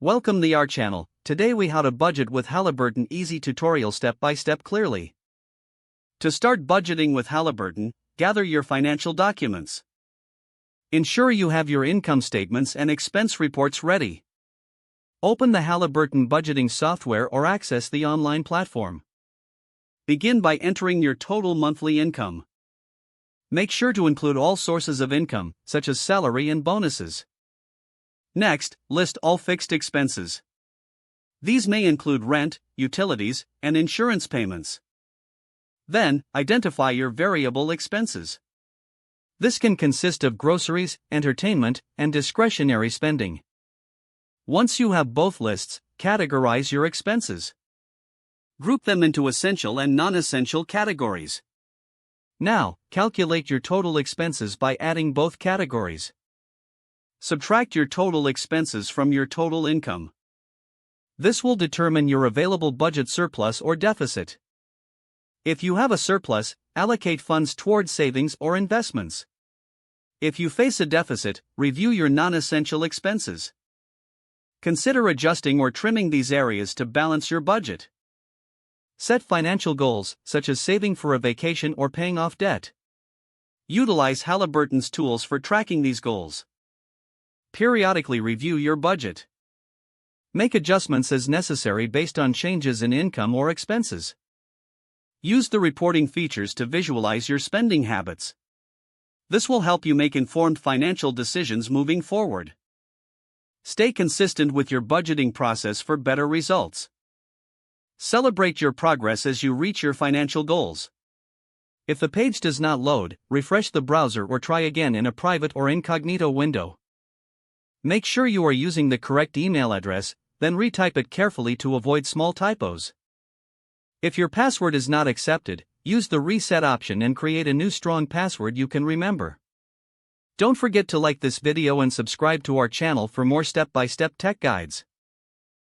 Welcome to our channel. Today we how to budget with Halliburton easy tutorial step by step clearly. To start budgeting with Halliburton, gather your financial documents. Ensure you have your income statements and expense reports ready. Open the Halliburton budgeting software or access the online platform. Begin by entering your total monthly income. Make sure to include all sources of income, such as salary and bonuses. Next, list all fixed expenses. These may include rent, utilities, and insurance payments. Then, identify your variable expenses. This can consist of groceries, entertainment, and discretionary spending. Once you have both lists, categorize your expenses. Group them into essential and non-essential categories. Now, calculate your total expenses by adding both categories. Subtract your total expenses from your total income. This will determine your available budget surplus or deficit. If you have a surplus, allocate funds towards savings or investments. If you face a deficit, review your non-essential expenses. Consider adjusting or trimming these areas to balance your budget. Set financial goals, such as saving for a vacation or paying off debt. Utilize Halliburton's tools for tracking these goals. Periodically review your budget. Make adjustments as necessary based on changes in income or expenses. Use the reporting features to visualize your spending habits. This will help you make informed financial decisions moving forward. Stay consistent with your budgeting process for better results. Celebrate your progress as you reach your financial goals. If the page does not load, refresh the browser or try again in a private or incognito window. Make sure you are using the correct email address, then retype it carefully to avoid small typos. If your password is not accepted, use the reset option and create a new strong password you can remember. Don't forget to like this video and subscribe to our channel for more step-by-step tech guides.